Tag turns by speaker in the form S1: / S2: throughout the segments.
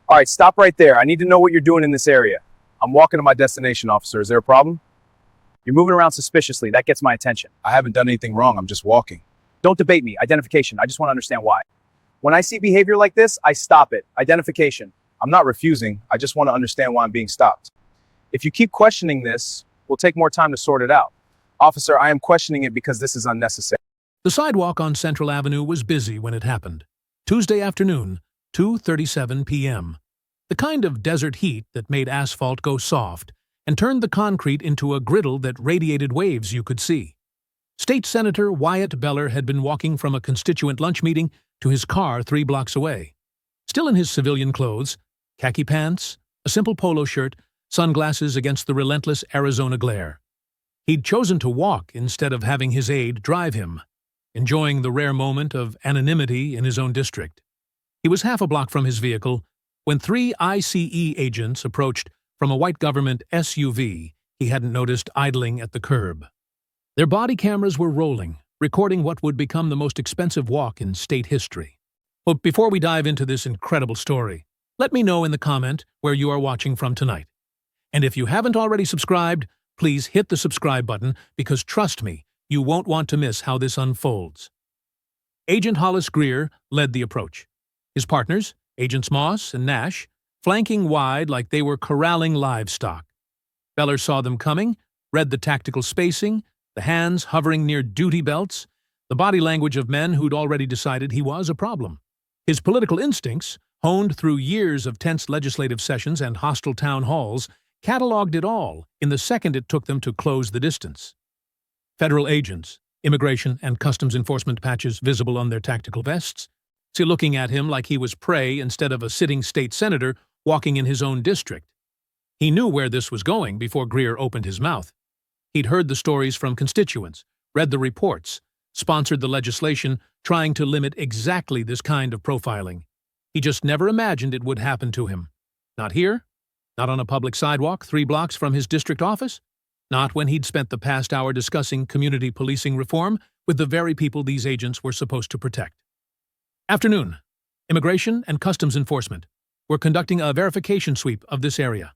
S1: All right, stop right there. I need to know what you're doing in this area. I'm walking to my destination, officer. Is there a problem? You're moving around suspiciously. That gets my attention.
S2: I haven't done anything wrong. I'm just walking.
S1: Don't debate me. Identification. I just want to understand why. When I see behavior like this, I stop it. Identification.
S2: I'm not refusing. I just want to understand why I'm being stopped.
S1: If you keep questioning this, we'll take more time to sort it out. Officer, I am questioning it because this is unnecessary.
S3: The sidewalk on Central Avenue was busy when it happened. Tuesday afternoon, 2:37 p.m. The kind of desert heat that made asphalt go soft and turned the concrete into a griddle that radiated waves you could see. State Senator Wyatt Beller had been walking from a constituent lunch meeting to his car 3 blocks away. Still in his civilian clothes, khaki pants, a simple polo shirt, sunglasses against the relentless Arizona glare. He'd chosen to walk instead of having his aide drive him, enjoying the rare moment of anonymity in his own district. He was half a block from his vehicle when 3 ICE agents approached from a white government SUV he hadn't noticed idling at the curb. Their body cameras were rolling, recording what would become the most expensive walk in state history. But before we dive into this incredible story, let me know in the comment where you are watching from tonight. And if you haven't already subscribed, please hit the subscribe button because trust me, you won't want to miss how this unfolds. Agent Hollis Greer led the approach. His partners, Agents Moss and Nash, flanking wide like they were corralling livestock. Beller saw them coming, read the tactical spacing, the hands hovering near duty belts, the body language of men who'd already decided he was a problem. His political instincts, honed through years of tense legislative sessions and hostile town halls, cataloged it all in the second it took them to close the distance. Federal agents, immigration and customs enforcement patches visible on their tactical vests, looking at him like he was prey instead of a sitting state senator walking in his own district. He knew where this was going before Greer opened his mouth. He'd heard the stories from constituents, read the reports, sponsored the legislation trying to limit exactly this kind of profiling. He just never imagined it would happen to him. Not here, not on a public sidewalk 3 blocks from his district office, not when he'd spent the past hour discussing community policing reform with the very people these agents were supposed to protect. Afternoon. Immigration and Customs Enforcement were conducting a verification sweep of this area.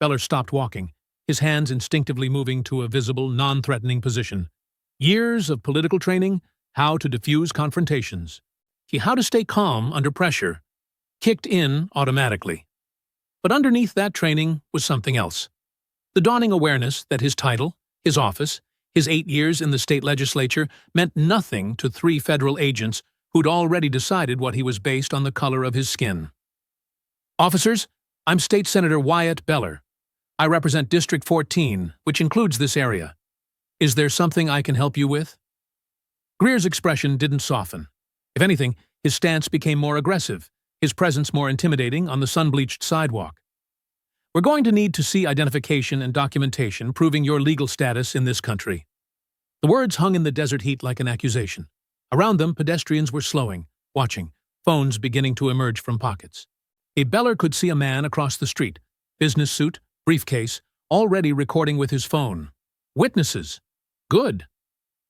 S3: Beller stopped walking, his hands instinctively moving to a visible, non-threatening position. Years of political training, how to diffuse confrontations, how to stay calm under pressure, kicked in automatically. But underneath that training was something else. The dawning awareness that his title, his office, his 8 years in the state legislature meant nothing to 3 federal agents who'd already decided what he was based on the color of his skin. Officers, I'm State Senator Wyatt Beller. I represent District 14, which includes this area. Is there something I can help you with? Greer's expression didn't soften. If anything, his stance became more aggressive, his presence more intimidating on the sun-bleached sidewalk. We're going to need to see identification and documentation proving your legal status in this country. The words hung in the desert heat like an accusation. Around them, pedestrians were slowing, watching, phones beginning to emerge from pockets. Beller could see a man across the street, business suit, briefcase, already recording with his phone. Witnesses. Good.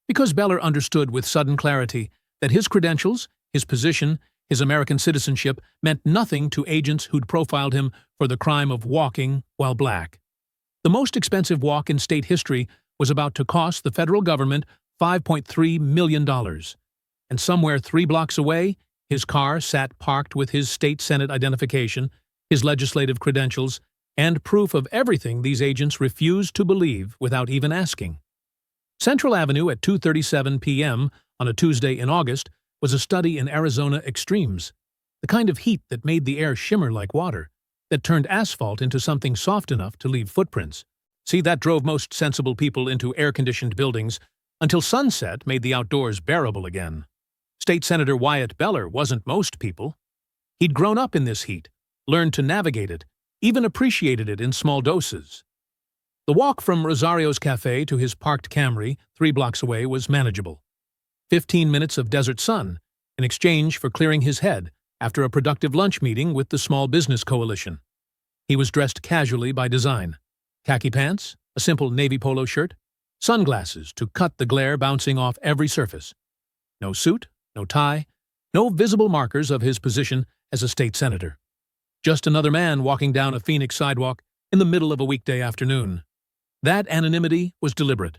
S3: Because Beller understood with sudden clarity that his credentials, his position, his American citizenship meant nothing to agents who'd profiled him for the crime of walking while black. The most expensive walk in state history was about to cost the federal government $5.3 million. And somewhere 3 blocks away, his car sat parked with his state Senate identification, his legislative credentials, and proof of everything these agents refused to believe without even asking. Central Avenue at 2:37 p.m. on a Tuesday in August was a study in Arizona extremes, the kind of heat that made the air shimmer like water, that turned asphalt into something soft enough to leave footprints. That drove most sensible people into air-conditioned buildings until sunset made the outdoors bearable again. State Senator Wyatt Beller wasn't most people. He'd grown up in this heat, learned to navigate it, even appreciated it in small doses. The walk from Rosario's Cafe to his parked Camry 3 blocks away was manageable. 15 minutes of desert sun in exchange for clearing his head after a productive lunch meeting with the Small Business Coalition. He was dressed casually by design. Khaki pants, a simple navy polo shirt, sunglasses to cut the glare bouncing off every surface. No suit, no tie, no visible markers of his position as a state senator. Just another man walking down a Phoenix sidewalk in the middle of a weekday afternoon. That anonymity was deliberate.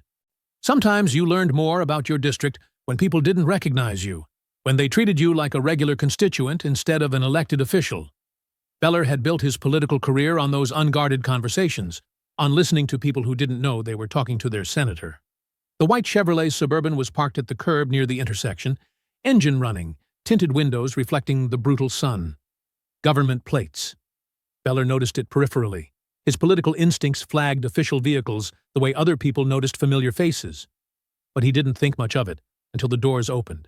S3: Sometimes you learned more about your district when people didn't recognize you, when they treated you like a regular constituent instead of an elected official. Beller had built his political career on those unguarded conversations, on listening to people who didn't know they were talking to their senator. The white Chevrolet Suburban was parked at the curb near the intersection, engine running, tinted windows reflecting the brutal sun. Government plates. Beller noticed it peripherally. His political instincts flagged official vehicles the way other people noticed familiar faces. But he didn't think much of it until the doors opened.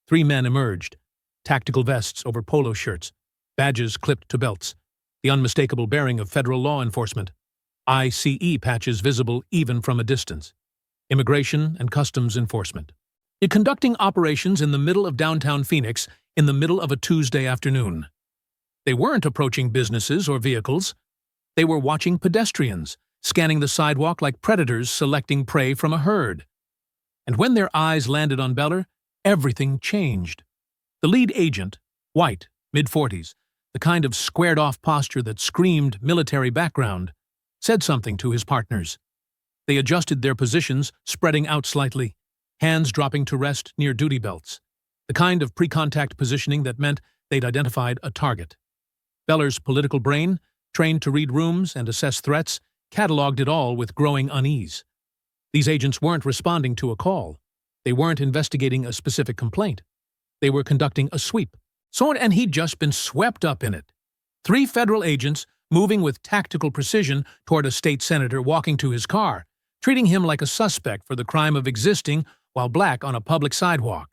S3: 3 men emerged, tactical vests over polo shirts, badges clipped to belts, the unmistakable bearing of federal law enforcement, ICE patches visible even from a distance. Immigration and Customs Enforcement. You're conducting operations in the middle of downtown Phoenix in the middle of a Tuesday afternoon. They weren't approaching businesses or vehicles. They were watching pedestrians, scanning the sidewalk like predators selecting prey from a herd. And when their eyes landed on Beller, everything changed. The lead agent, white, mid-40s, the kind of squared-off posture that screamed military background, said something to his partners. They adjusted their positions, spreading out slightly, hands dropping to rest near duty belts, the kind of pre-contact positioning that meant they'd identified a target. Beller's political brain, trained to read rooms and assess threats, cataloged it all with growing unease. These agents weren't responding to a call. They weren't investigating a specific complaint. They were conducting a sweep. And he'd just been swept up in it. 3 federal agents moving with tactical precision toward a state senator walking to his car, treating him like a suspect for the crime of existing while black on a public sidewalk.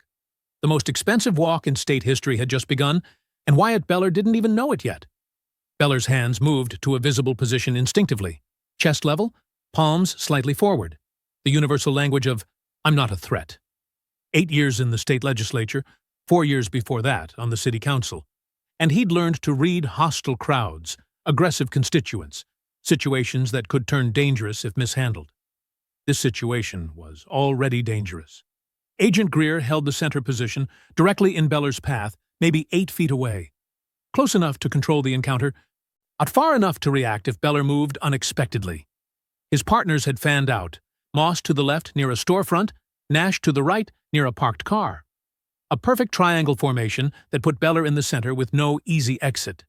S3: The most expensive walk in state history had just begun, and Wyatt Beller didn't even know it yet. Beller's hands moved to a visible position instinctively, chest level, palms slightly forward, the universal language of, "I'm not a threat." 8 years in the state legislature, 4 years before that on the city council, and he'd learned to read hostile crowds, aggressive constituents, situations that could turn dangerous if mishandled. This situation was already dangerous. Agent Greer held the center position, directly in Beller's path, maybe 8 feet away. Close enough to control the encounter, but far enough to react if Beller moved unexpectedly. His partners had fanned out, Moss to the left near a storefront, Nash to the right near a parked car. A perfect triangle formation that put Beller in the center with no easy exit.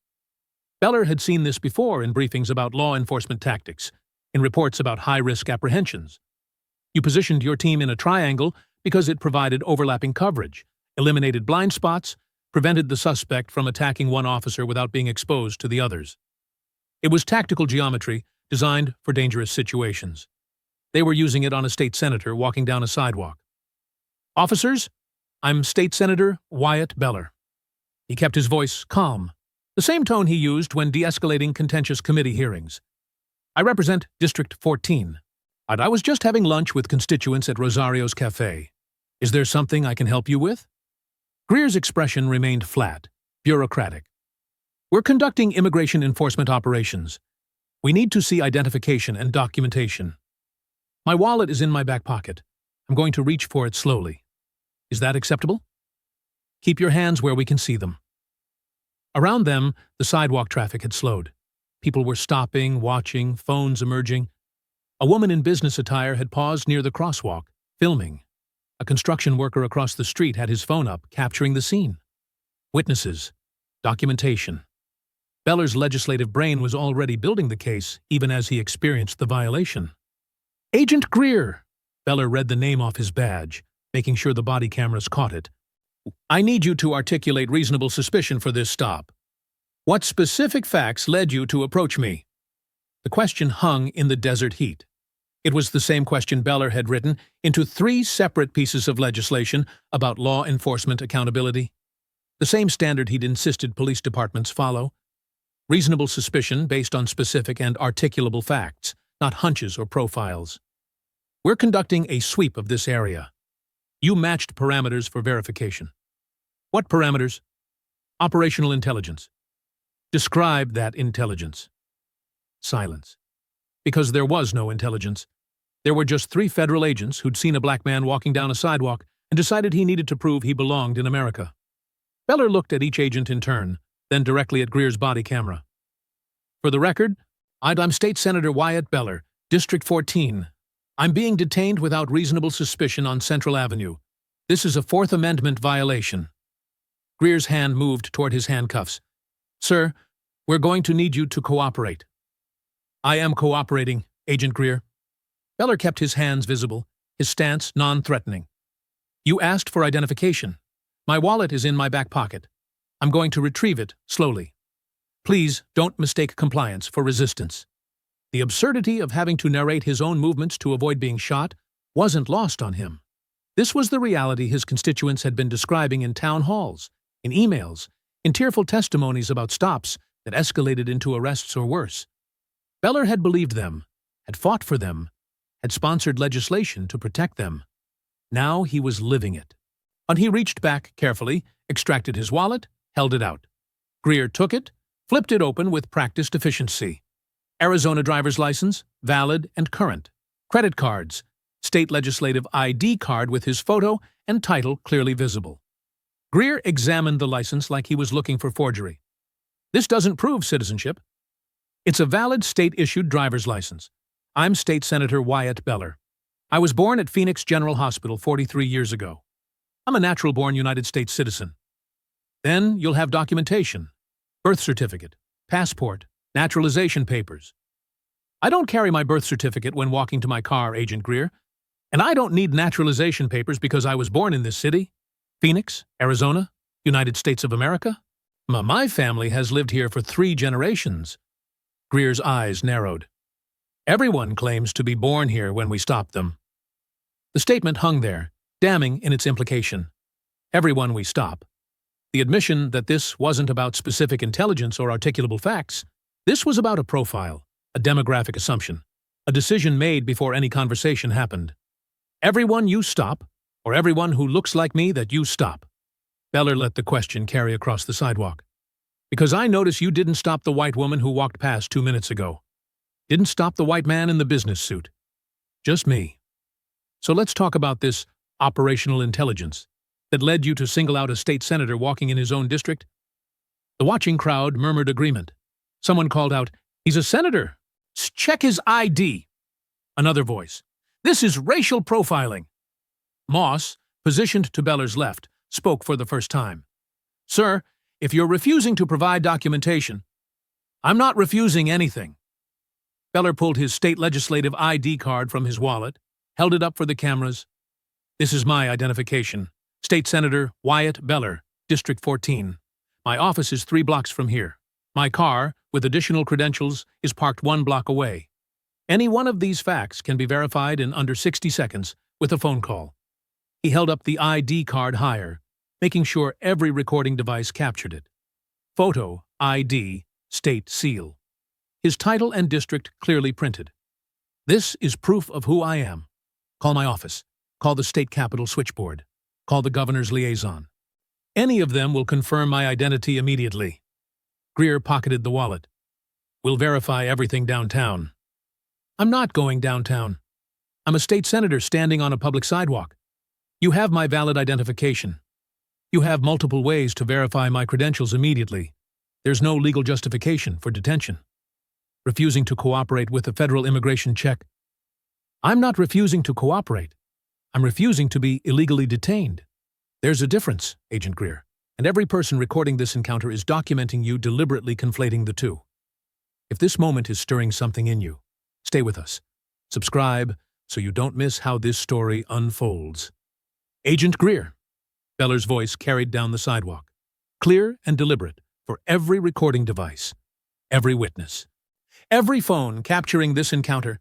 S3: Beller had seen this before in briefings about law enforcement tactics, in reports about high-risk apprehensions. You positioned your team in a triangle because it provided overlapping coverage, eliminated blind spots, prevented the suspect from attacking one officer without being exposed to the others. It was tactical geometry designed for dangerous situations. They were using it on a state senator walking down a sidewalk. "Officers, I'm State Senator Wyatt Beller." He kept his voice calm, the same tone he used when de-escalating contentious committee hearings. "I represent District 14, and I was just having lunch with constituents at Rosario's Cafe. Is there something I can help you with?" Greer's expression remained flat, bureaucratic. "We're conducting immigration enforcement operations. We need to see identification and documentation. My wallet is in my back pocket. I'm going to reach for it slowly. Is that acceptable? Keep your hands where we can see them." Around them, the sidewalk traffic had slowed. People were stopping, watching, phones emerging. A woman in business attire had paused near the crosswalk, filming. A construction worker across the street had his phone up, capturing the scene. Witnesses. Documentation. Beller's legislative brain was already building the case, even as he experienced the violation. "Agent Greer." Beller read the name off his badge, making sure the body cameras caught it. "I need you to articulate reasonable suspicion for this stop. What specific facts led you to approach me?" The question hung in the desert heat. It was the same question Beller had written into 3 separate pieces of legislation about law enforcement accountability. The same standard he'd insisted police departments follow. Reasonable suspicion based on specific and articulable facts, not hunches or profiles. "We're conducting a sweep of this area. You matched parameters for verification." "What parameters?" "Operational intelligence." "Describe that intelligence." Silence. Because there was no intelligence. There were just 3 federal agents who'd seen a black man walking down a sidewalk and decided he needed to prove he belonged in America. Beller looked at each agent in turn, then directly at Greer's body camera. For the record, I'm State Senator Wyatt Beller, District 14. I'm being detained without reasonable suspicion on Central Avenue. This is a Fourth Amendment violation. Greer's hand moved toward his handcuffs. Sir, we're going to need you to cooperate. I am cooperating, Agent Greer. Beller kept his hands visible, his stance non-threatening. You asked for identification. My wallet is in my back pocket. I'm going to retrieve it slowly. Please don't mistake compliance for resistance. The absurdity of having to narrate his own movements to avoid being shot wasn't lost on him. This was the reality his constituents had been describing in town halls, in emails, in tearful testimonies about stops that escalated into arrests or worse. Beller had believed them, had fought for them, had sponsored legislation to protect them. Now he was living it. And he reached back carefully, extracted his wallet, held it out. Greer took it, flipped it open with practiced efficiency. Arizona driver's license, valid and current. Credit cards, state legislative ID card with his photo and title clearly visible. Greer examined the license like he was looking for forgery. This doesn't prove citizenship. It's a valid state-issued driver's license. I'm State Senator Wyatt Beller. I was born at Phoenix General Hospital 43 years ago. I'm a natural-born United States citizen. Then you'll have documentation, birth certificate, passport, naturalization papers. I don't carry my birth certificate when walking to my car, Agent Greer, and I don't need naturalization papers because I was born in this city, Phoenix, Arizona, United States of America. My family has lived here for 3 generations. Greer's eyes narrowed. Everyone claims to be born here when we stop them. The statement hung there, damning in its implication. Everyone we stop. The admission that this wasn't about specific intelligence or articulable facts. This was about a profile, a demographic assumption, a decision made before any conversation happened. Everyone you stop, or everyone who looks like me that you stop. Beller let the question carry across the sidewalk. Because I notice you didn't stop the white woman who walked past 2 minutes ago. Didn't stop the white man in the business suit. Just me. So let's talk about this operational intelligence that led you to single out a state senator walking in his own district. The watching crowd murmured agreement. Someone called out, "He's a senator. Check his ID." Another voice, "This is racial profiling." Moss, positioned to Beller's left, spoke for the first time. "Sir, if you're refusing to provide documentation..." "I'm not refusing anything." Beller pulled his state legislative ID card from his wallet, held it up for the cameras. "This is my identification. State Senator Wyatt Beller, District 14. My office is 3 blocks from here. My car, with additional credentials, is parked 1 block away. Any one of these facts can be verified in under 60 seconds with a phone call." He held up the ID card higher, making sure every recording device captured it. Photo, ID, state seal. His title and district clearly printed. "This is proof of who I am. Call my office. Call the state capitol switchboard. Call the governor's liaison. Any of them will confirm my identity immediately." Greer pocketed the wallet. "We'll verify everything downtown." "I'm not going downtown. I'm a state senator standing on a public sidewalk. You have my valid identification. You have multiple ways to verify my credentials immediately. There's no legal justification for detention. Refusing to cooperate with a federal immigration check. I'm not refusing to cooperate. I'm refusing to be illegally detained. There's a difference, Agent Greer, and every person recording this encounter is documenting you deliberately conflating the two. If this moment is stirring something in you, stay with us. Subscribe so you don't miss how this story unfolds. Agent Greer. Beller's voice carried down the sidewalk. Clear and deliberate for every recording device, every witness. Every phone capturing this encounter.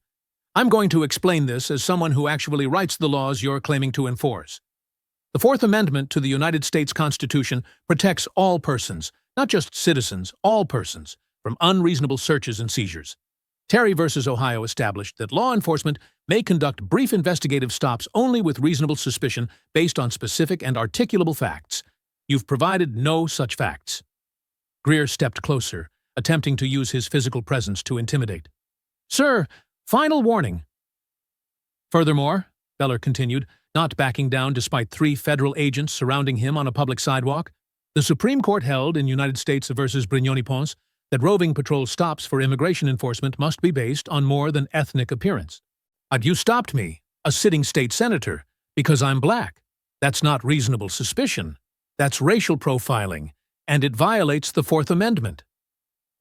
S3: I'm going to explain this as someone who actually writes the laws you're claiming to enforce. The Fourth Amendment to the United States Constitution protects all persons, not just citizens, all persons, from unreasonable searches and seizures. Terry v. Ohio established that law enforcement may conduct brief investigative stops only with reasonable suspicion based on specific and articulable facts. You've provided no such facts. Greer stepped closer, attempting to use his physical presence to intimidate. "Sir, final warning." "Furthermore," Beller continued, not backing down despite 3 federal agents surrounding him on a public sidewalk, "the Supreme Court held in United States v. Brignoni-Ponce that roving patrol stops for immigration enforcement must be based on more than ethnic appearance. You stopped me, a sitting state senator, because I'm black. That's not reasonable suspicion. That's racial profiling, and it violates the Fourth Amendment.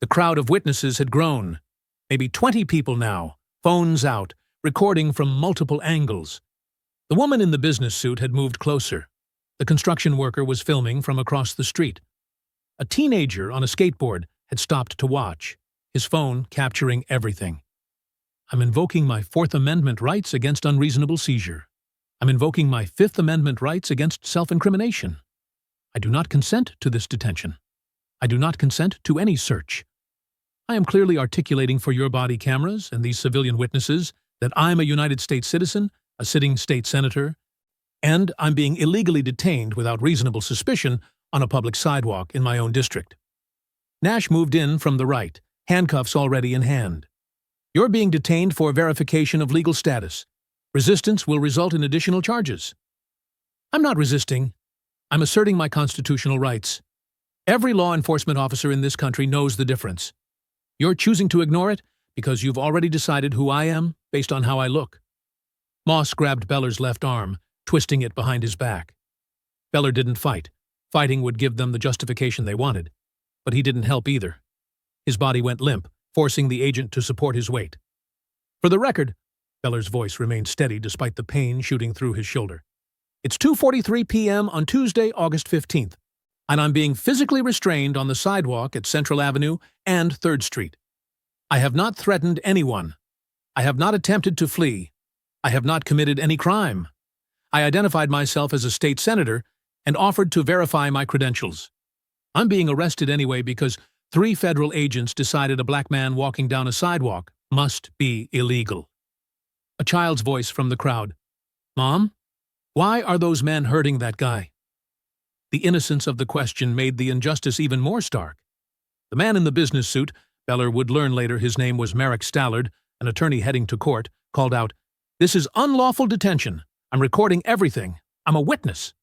S3: The crowd of witnesses had grown. Maybe 20 people now, phones out, recording from multiple angles. The woman in the business suit had moved closer. The construction worker was filming from across the street. A teenager on a skateboard had stopped to watch, his phone capturing everything. I'm invoking my Fourth Amendment rights against unreasonable seizure. I'm invoking my Fifth Amendment rights against self-incrimination. I do not consent to this detention. I do not consent to any search. I am clearly articulating for your body cameras and these civilian witnesses that I'm a United States citizen, a sitting state senator, and I'm being illegally detained without reasonable suspicion on a public sidewalk in my own district. Nash moved in from the right, handcuffs already in hand. You're being detained for verification of legal status. Resistance will result in additional charges. I'm not resisting. I'm asserting my constitutional rights. Every law enforcement officer in this country knows the difference. You're choosing to ignore it because you've already decided who I am based on how I look. Moss grabbed Beller's left arm, twisting it behind his back. Beller didn't fight. Fighting would give them the justification they wanted. But he didn't help either. His body went limp, forcing the agent to support his weight. For the record, Beller's voice remained steady despite the pain shooting through his shoulder. It's 2:43 p.m. on Tuesday, August 15th, and I'm being physically restrained on the sidewalk at Central Avenue and 3rd Street. I have not threatened anyone. I have not attempted to flee. I have not committed any crime. I identified myself as a state senator and offered to verify my credentials. I'm being arrested anyway because 3 federal agents decided a black man walking down a sidewalk must be illegal. A child's voice from the crowd. Mom? Why are those men hurting that guy? The innocence of the question made the injustice even more stark. The man in the business suit, Beller would learn later his name was Merrick Stallard, an attorney heading to court, called out, "This is unlawful detention. I'm recording everything. I'm a witness."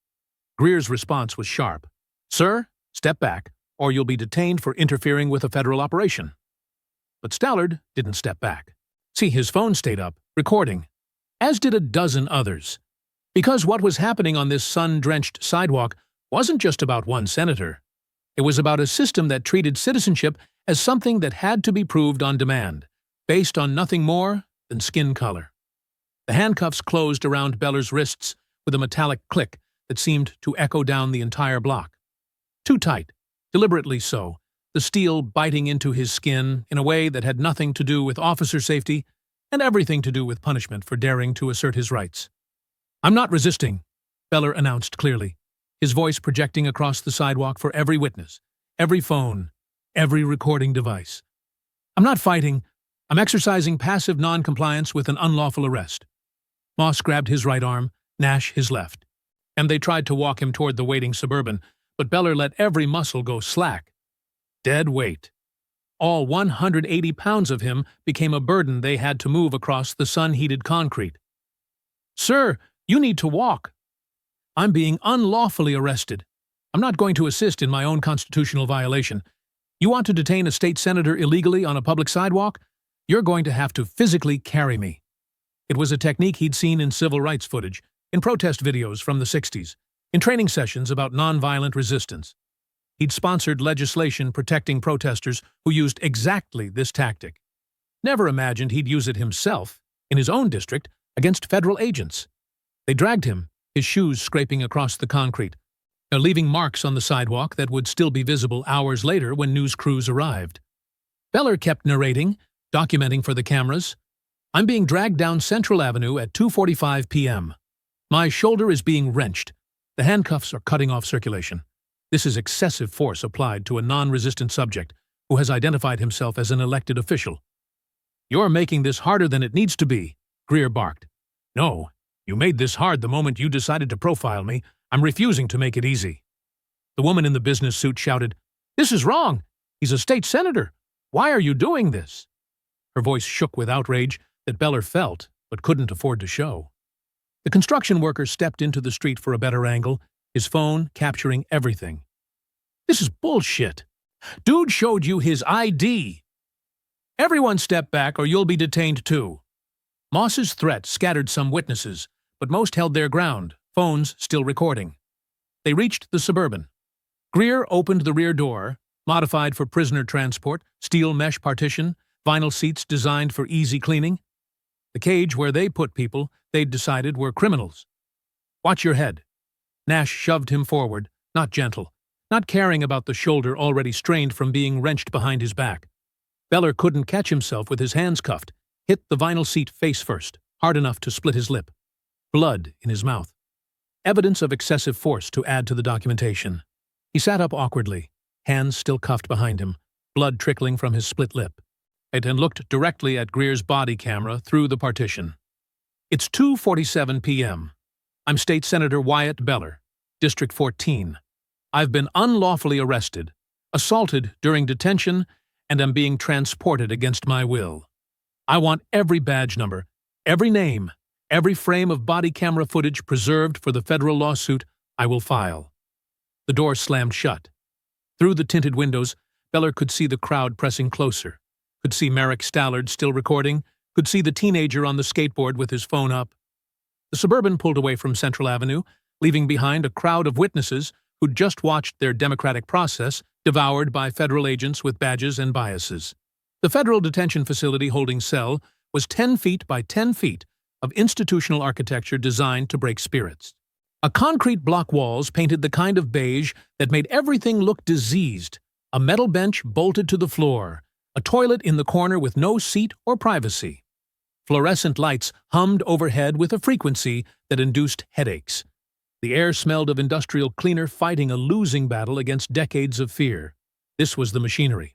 S3: Greer's response was sharp. "Sir, step back, or you'll be detained for interfering with a federal operation." But Stallard didn't step back. See, his phone stayed up, recording, as did a dozen others. Because what was happening on this sun-drenched sidewalk wasn't just about one senator. It was about a system that treated citizenship as something that had to be proved on demand, based on nothing more than skin color. The handcuffs closed around Beller's wrists with a metallic click that seemed to echo down the entire block. Too tight, deliberately so, the steel biting into his skin in a way that had nothing to do with officer safety and everything to do with punishment for daring to assert his rights. "I'm not resisting," Beller announced clearly, his voice projecting across the sidewalk for every witness, every phone, every recording device. "I'm not fighting. I'm exercising passive non-compliance with an unlawful arrest." Moss grabbed his right arm, Nash his left, and they tried to walk him toward the waiting Suburban, but Beller let every muscle go slack. Dead weight. All 180 pounds of him became a burden they had to move across the sun-heated concrete. "Sir, you need to walk. I'm being unlawfully arrested. I'm not going to assist in my own constitutional violation. You want to detain a state senator illegally on a public sidewalk? You're going to have to physically carry me." It was a technique he'd seen in civil rights footage, in protest videos from the 60s, in training sessions about nonviolent resistance. He'd sponsored legislation protecting protesters who used exactly this tactic. Never imagined he'd use it himself, in his own district, against federal agents. They dragged him, his shoes scraping across the concrete, leaving marks on the sidewalk that would still be visible hours later when news crews arrived. Beller kept narrating, documenting for the cameras. "I'm being dragged down Central Avenue at 2:45 p.m. My shoulder is being wrenched. The handcuffs are cutting off circulation. This is excessive force applied to a non-resistant subject who has identified himself as an elected official." "You're making this harder than it needs to be," Greer barked. "No, you made this hard the moment you decided to profile me. I'm refusing to make it easy." The woman in the business suit shouted, "This is wrong. He's a state senator. Why are you doing this?" Her voice shook with outrage that Beller felt but couldn't afford to show. The construction worker stepped into the street for a better angle, his phone capturing everything. "This is bullshit. Dude showed you his ID. Everyone step back or you'll be detained too. Moss's threat scattered some witnesses, but most held their ground, phones still recording. They reached the Suburban. Greer opened the rear door, modified for prisoner transport, steel mesh partition, vinyl seats designed for easy cleaning. The cage where they put people they'd decided were criminals. Watch your head. Nash shoved him forward, not gentle, not caring about the shoulder already strained from being wrenched behind his back. Beller couldn't catch himself with his hands cuffed, hit the vinyl seat face first, hard enough to split his lip. Blood in his mouth. Evidence of excessive force to add to the documentation. He sat up awkwardly, hands still cuffed behind him, blood trickling from his split lip, and looked directly at Greer's body camera through the partition. It's 2:47 p.m. I'm State Senator Wyatt Beller, District 14. I've been unlawfully arrested, assaulted during detention, and am being transported against my will. I want every badge number, every name, every frame of body camera footage preserved for the federal lawsuit I will file. The door slammed shut. Through the tinted windows, Beller could see the crowd pressing closer, could see Merrick Stallard still recording, could see the teenager on the skateboard with his phone up. The Suburban pulled away from Central Avenue, leaving behind a crowd of witnesses who'd just watched their democratic process devoured by federal agents with badges and biases. The federal detention facility holding cell was 10 feet by 10 feet of institutional architecture designed to break spirits. A concrete block walls painted the kind of beige that made everything look diseased, a metal bench bolted to the floor, a toilet in the corner with no seat or privacy. Fluorescent lights hummed overhead with a frequency that induced headaches. The air smelled of industrial cleaner fighting a losing battle against decades of fear. This was the machinery,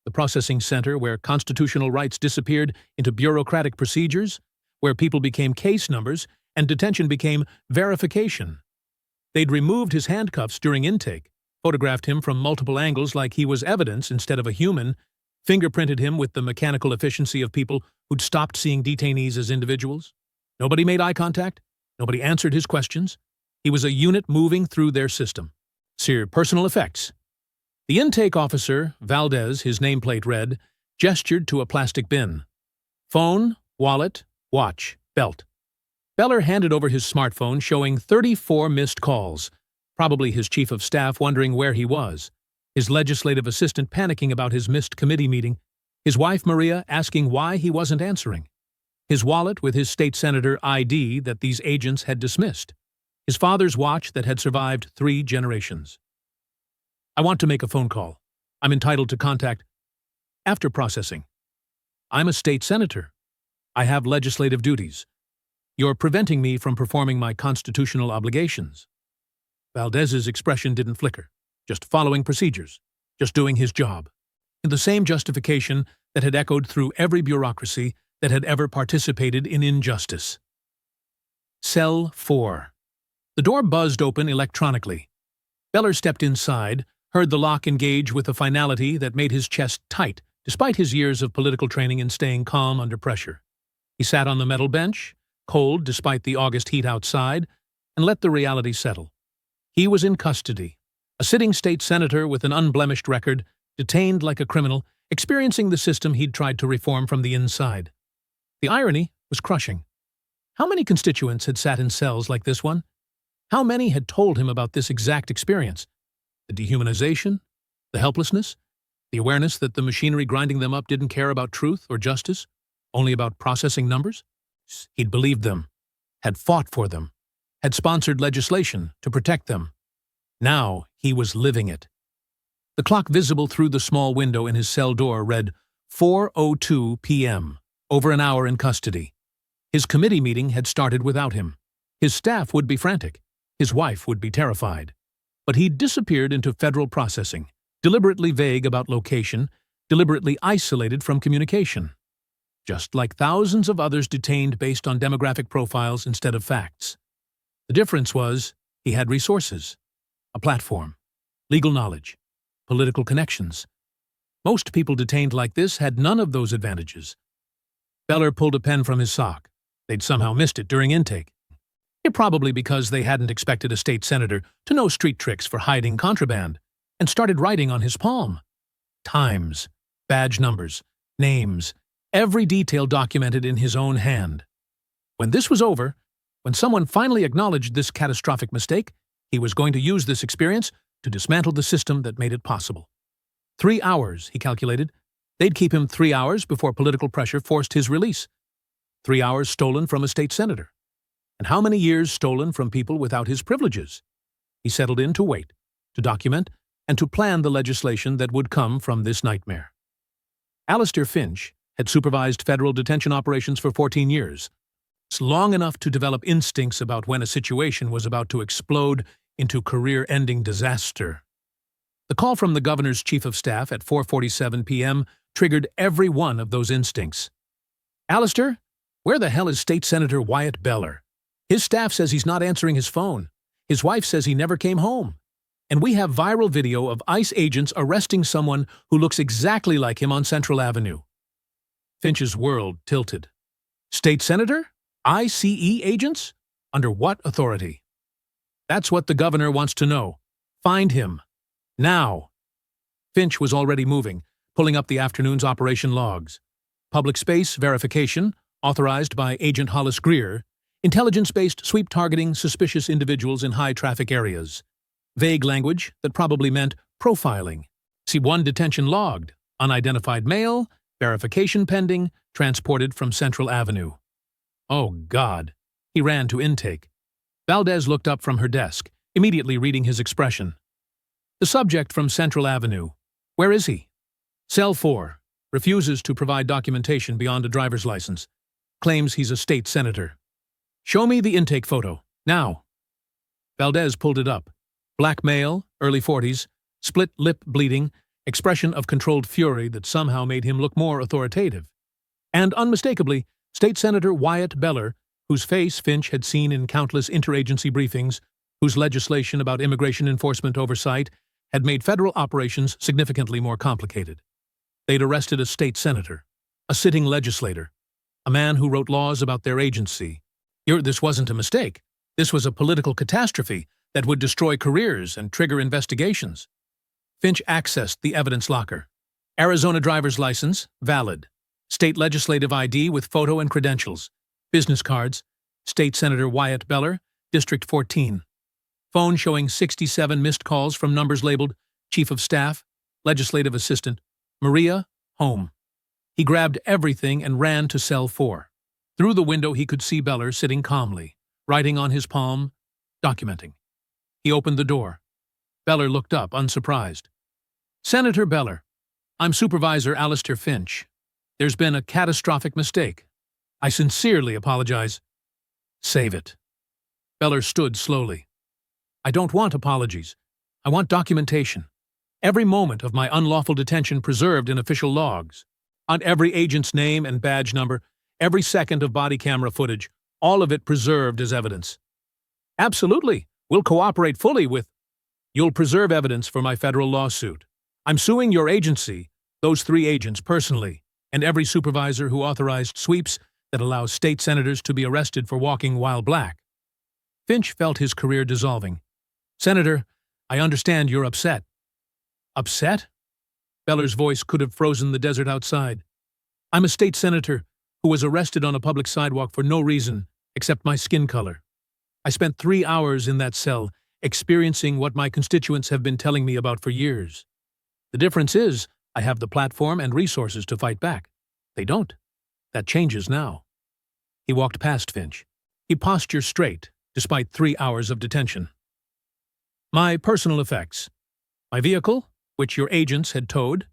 S3: the processing center where constitutional rights disappeared into bureaucratic procedures, where people became case numbers and detention became verification. They'd removed his handcuffs during intake, photographed him from multiple angles like he was evidence instead of a human, fingerprinted him with the mechanical efficiency of people who'd stopped seeing detainees as individuals. Nobody made eye contact. Nobody answered his questions. He was a unit moving through their system. Sir, personal effects. The intake officer, Valdez, his nameplate read, gestured to a plastic bin. Phone, wallet, watch, belt. Beller handed over his smartphone showing 34 missed calls, probably his chief of staff wondering where he was, his legislative assistant panicking about his missed committee meeting, his wife Maria asking why he wasn't answering, his wallet with his state senator ID that these agents had dismissed, his father's watch that had survived 3 generations. I want to make a phone call. I'm entitled to contact. After processing. I'm a state senator. I have legislative duties. You're preventing me from performing my constitutional obligations. Valdez's expression didn't flicker, just following procedures, just doing his job. In the same justification that had echoed through every bureaucracy that had ever participated in injustice. Cell 4. The door buzzed open electronically. Beller stepped inside, heard the lock engage with a finality that made his chest tight, despite his years of political training in staying calm under pressure. He sat on the metal bench, cold despite the August heat outside, and let the reality settle. He was in custody, a sitting state senator with an unblemished record, detained like a criminal, experiencing the system he'd tried to reform from the inside. The irony was crushing. How many constituents had sat in cells like this one? How many had told him about this exact experience? The dehumanization? The helplessness? The awareness that the machinery grinding them up didn't care about truth or justice, only about processing numbers? He'd believed them, had fought for them, had sponsored legislation to protect them. Now he was living it. The clock visible through the small window in his cell door read 4:02 p.m., over an hour in custody. His committee meeting had started without him. His staff would be frantic. His wife would be terrified. But he'd disappeared into federal processing, deliberately vague about location, deliberately isolated from communication. Just like thousands of others detained based on demographic profiles instead of facts. The difference was he had resources, a platform, legal knowledge, political connections. Most people detained like this had none of those advantages. Beller pulled a pen from his sock. They'd somehow missed it during intake. Probably because they hadn't expected a state senator to know street tricks for hiding contraband, and started writing on his palm. Times, badge numbers, names, every detail documented in his own hand. When this was over, when someone finally acknowledged this catastrophic mistake, he was going to use this experience to dismantle the system that made it possible. 3 hours, he calculated. They'd keep him 3 hours before political pressure forced his release. 3 hours stolen from a state senator. And how many years stolen from people without his privileges? He settled in to wait, to document, and to plan the legislation that would come from this nightmare. Alistair Finch had supervised federal detention operations for 14 years. It's long enough to develop instincts about when a situation was about to explode into career-ending disaster. The call from the governor's chief of staff at 4:47 p.m. triggered every one of those instincts. Alistair, where the hell is State Senator Wyatt Beller? His staff says he's not answering his phone. His wife says he never came home. And we have viral video of ICE agents arresting someone who looks exactly like him on Central Avenue. Finch's world tilted. State Senator? ICE agents? Under what authority? That's what the governor wants to know. Find him. Now. Finch was already moving, pulling up the afternoon's operation logs. Public space verification, authorized by Agent Hollis Greer. Intelligence-based sweep targeting suspicious individuals in high-traffic areas. Vague language that probably meant profiling. C1 detention logged. Unidentified male. Verification pending. Transported from Central Avenue. Oh, God. He ran to intake. Valdez looked up from her desk, immediately reading his expression. The subject from Central Avenue. Where is he? Cell 4. Refuses to provide documentation beyond a driver's license. Claims he's a state senator. Show me the intake photo. Now. Valdez pulled it up. Black male, early 40s, split lip bleeding, expression of controlled fury that somehow made him look more authoritative. And unmistakably, State Senator Wyatt Beller, whose face Finch had seen in countless interagency briefings, whose legislation about immigration enforcement oversight had made federal operations significantly more complicated. They'd arrested a state senator, a sitting legislator, a man who wrote laws about their agency. This wasn't a mistake. This was a political catastrophe that would destroy careers and trigger investigations. Finch accessed the evidence locker. Arizona driver's license, valid. State legislative ID with photo and credentials. Business cards. State Senator Wyatt Beller, District 14. Phone showing 67 missed calls from numbers labeled Chief of Staff, Legislative Assistant, Maria, home. He grabbed everything and ran to cell 4. Through the window he could see Beller sitting calmly, writing on his palm, documenting. He opened the door. Beller looked up, unsurprised. Senator Beller, I'm Supervisor Alistair Finch. There's been a catastrophic mistake. I sincerely apologize. Save it. Beller stood slowly. I don't want apologies. I want documentation. Every moment of my unlawful detention preserved in official logs. On every agent's name and badge number, every second of body camera footage, all of it preserved as evidence. Absolutely. We'll cooperate fully with... You'll preserve evidence for my federal lawsuit. I'm suing your agency, those 3 agents personally, and every supervisor who authorized sweeps that allows state senators to be arrested for walking while black. Finch felt his career dissolving. Senator, I understand you're upset. Upset? Beller's voice could have frozen the desert outside. I'm a state senator who was arrested on a public sidewalk for no reason except my skin color. I spent 3 hours in that cell, experiencing what my constituents have been telling me about for years. The difference is, I have the platform and resources to fight back. They don't. That changes now. He walked past Finch. He postured straight, despite 3 hours of detention. My personal effects. My vehicle, which your agents had towed,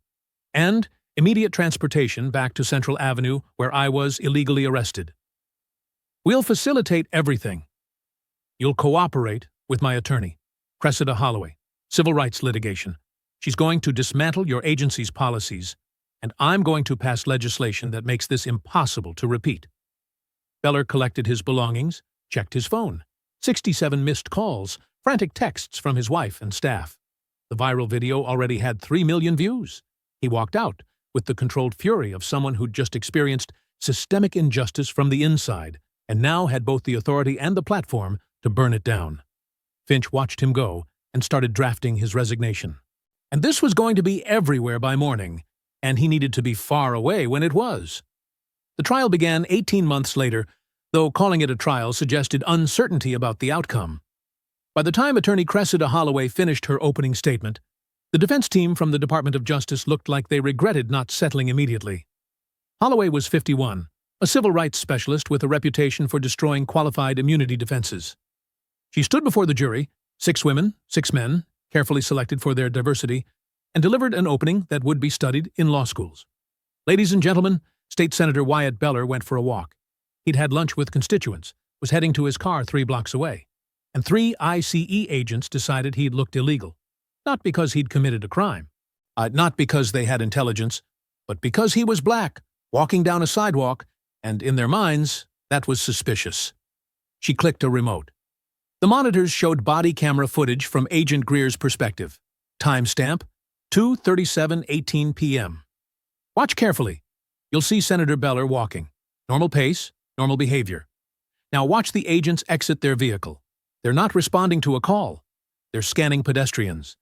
S3: and immediate transportation back to Central Avenue where I was illegally arrested. We'll facilitate everything. You'll cooperate with my attorney, Cressida Holloway, civil rights litigation. She's going to dismantle your agency's policies, and I'm going to pass legislation that makes this impossible to repeat. Beller collected his belongings, checked his phone. 67 missed calls, frantic texts from his wife and staff. The viral video already had 3 million views. He walked out with the controlled fury of someone who'd just experienced systemic injustice from the inside and now had both the authority and the platform to burn it down. Finch watched him go and started drafting his resignation. And this was going to be everywhere by morning, and he needed to be far away when it was. The trial began 18 months later, though calling it a trial suggested uncertainty about the outcome. By the time Attorney Cressida Holloway finished her opening statement, the defense team from the Department of Justice looked like they regretted not settling immediately. Holloway was 51, a civil rights specialist with a reputation for destroying qualified immunity defenses. She stood before the jury, 6 women, 6 men, carefully selected for their diversity, and delivered an opening that would be studied in law schools. Ladies and gentlemen, State Senator Wyatt Beller went for a walk. He'd had lunch with constituents, was heading to his car 3 blocks away, and 3 ICE agents decided he'd looked illegal. Not because he'd committed a crime, not because they had intelligence, but because he was black, walking down a sidewalk, and in their minds, that was suspicious. She clicked a remote. The monitors showed body camera footage from Agent Greer's perspective. Timestamp, 2:37:18 p.m. Watch carefully. You'll see Senator Beller walking. Normal pace, normal behavior. Now watch the agents exit their vehicle. They're not responding to a call. They're scanning pedestrians.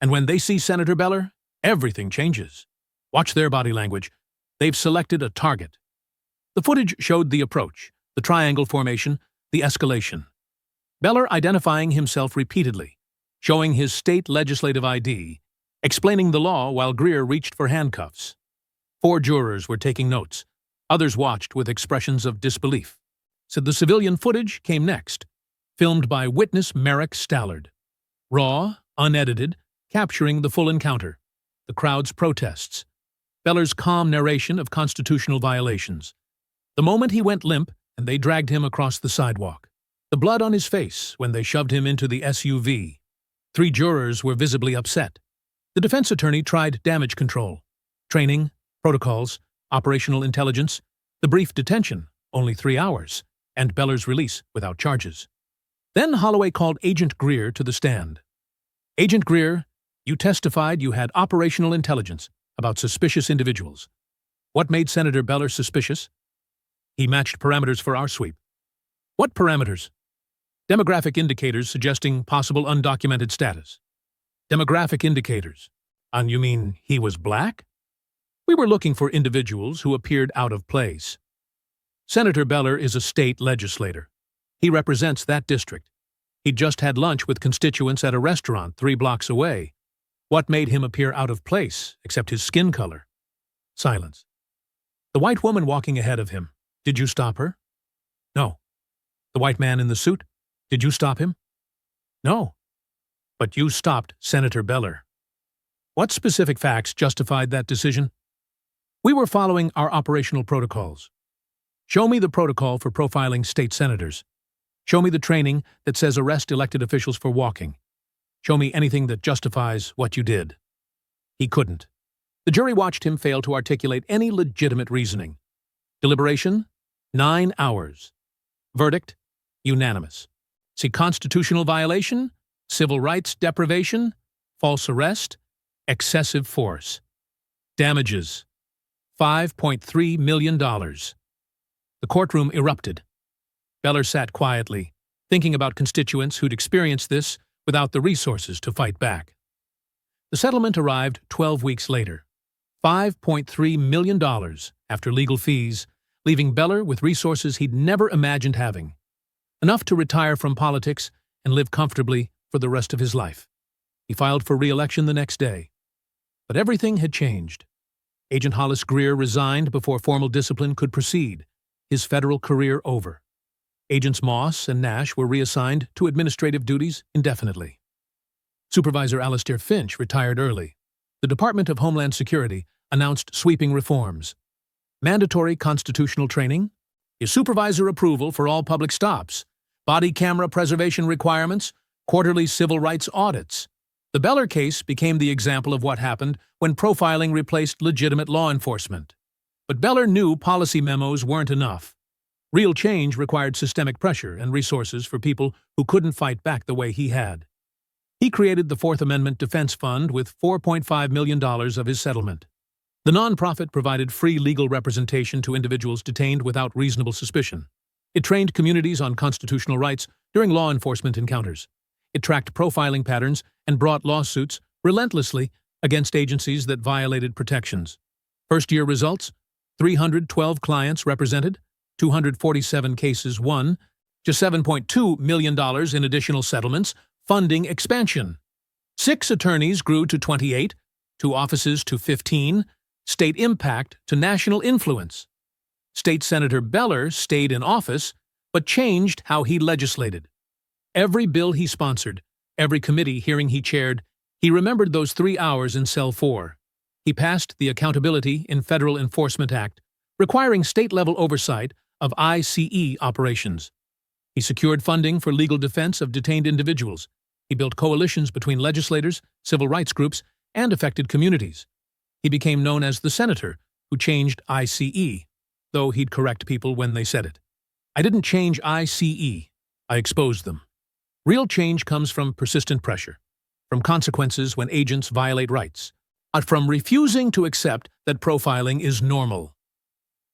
S3: And when they see Senator Beller, everything changes. Watch their body language. They've selected a target. The footage showed the approach, the triangle formation, the escalation. Beller identifying himself repeatedly, showing his state legislative ID, explaining the law while Greer reached for handcuffs. 4 jurors were taking notes. Others watched with expressions of disbelief. So the civilian footage came next, filmed by witness Merrick Stallard. Raw, unedited, capturing the full encounter, the crowd's protests, Beller's calm narration of constitutional violations. The moment he went limp and they dragged him across the sidewalk. The blood on his face when they shoved him into the SUV. 3 jurors were visibly upset. The defense attorney tried damage control, training, protocols, operational intelligence, the brief detention, only 3 hours, and Beller's release without charges. Then Holloway called Agent Greer to the stand. Agent Greer, you testified you had operational intelligence about suspicious individuals. What made Senator Beller suspicious? He matched parameters for our sweep. What parameters? Demographic indicators suggesting possible undocumented status. Demographic indicators. And you mean he was black? We were looking for individuals who appeared out of place. Senator Beller is a state legislator. He represents that district. He'd just had lunch with constituents at a restaurant 3 blocks away. What made him appear out of place, except his skin color? Silence. The white woman walking ahead of him. Did you stop her? No. The white man in the suit? Did you stop him? No. But you stopped Senator Beller. What specific facts justified that decision? We were following our operational protocols. Show me the protocol for profiling state senators. Show me the training that says arrest elected officials for walking. Show me anything that justifies what you did. He couldn't. The jury watched him fail to articulate any legitimate reasoning. Deliberation, 9 hours. Verdict, unanimous. See constitutional violation, civil rights deprivation, false arrest, excessive force. Damages, $5.3 million. The courtroom erupted. Beller sat quietly, thinking about constituents who'd experienced this without the resources to fight back. The settlement arrived 12 weeks later, $5.3 million after legal fees, leaving Beller with resources he'd never imagined having, enough to retire from politics and live comfortably for the rest of his life. He filed for re-election the next day. But everything had changed. Agent Hollis Greer resigned before formal discipline could proceed, his federal career over. Agents Moss and Nash were reassigned to administrative duties indefinitely. Supervisor Alastair Finch retired early. The Department of Homeland Security announced sweeping reforms. Mandatory constitutional training, his supervisor approval for all public stops, body camera preservation requirements, quarterly civil rights audits. The Beller case became the example of what happened when profiling replaced legitimate law enforcement. But Beller knew policy memos weren't enough. Real change required systemic pressure and resources for people who couldn't fight back the way he had. He created the Fourth Amendment Defense Fund with $4.5 million of his settlement. The nonprofit provided free legal representation to individuals detained without reasonable suspicion. It trained communities on constitutional rights during law enforcement encounters. It tracked profiling patterns and brought lawsuits relentlessly against agencies that violated protections. First-year results: 312 clients represented, 247 cases won, just $7.2 million in additional settlements, funding expansion. 6 attorneys grew to 28, 2 offices to 15, state impact to national influence. State Senator Beller stayed in office, but changed how he legislated. Every bill he sponsored, every committee hearing he chaired, he remembered those 3 hours in Cell 4. He passed the Accountability in Federal Enforcement Act, requiring state-level oversight of ICE operations. He secured funding for legal defense of detained individuals. He built coalitions between legislators, civil rights groups, and affected communities. He became known as the senator who changed ICE, though he'd correct people when they said it. I didn't change ICE, I exposed them. Real change comes from persistent pressure, from consequences when agents violate rights, and from refusing to accept that profiling is normal.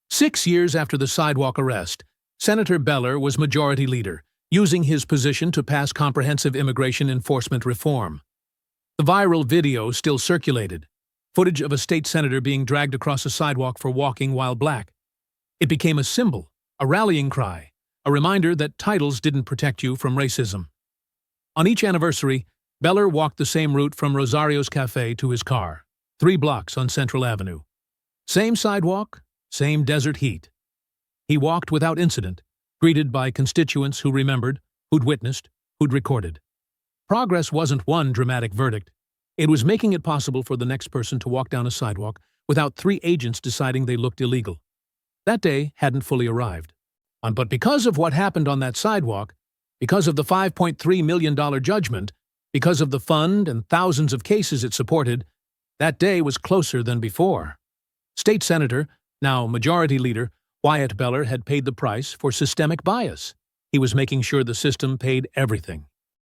S3: 6 years after the sidewalk arrest, Senator Beller was Majority Leader, using his position to pass comprehensive immigration enforcement reform. The viral video still circulated, footage of a state senator being dragged across a sidewalk for walking while black. It became a symbol, a rallying cry, a reminder that titles didn't protect you from racism. On each anniversary, Beller walked the same route from Rosario's Cafe to his car, 3 blocks on Central Avenue. Same sidewalk, same desert heat. He walked without incident, greeted by constituents who remembered, who'd witnessed, who'd recorded. Progress wasn't one dramatic verdict. It was making it possible for the next person to walk down a sidewalk without 3 agents deciding they looked illegal. That day hadn't fully arrived. But because of what happened on that sidewalk, because of the $5.3 million judgment, because of the fund and thousands of cases it supported, that day was closer than before. State Senator, now Majority Leader, Wyatt Beller had paid the price for systemic bias. He was making sure the system paid everything.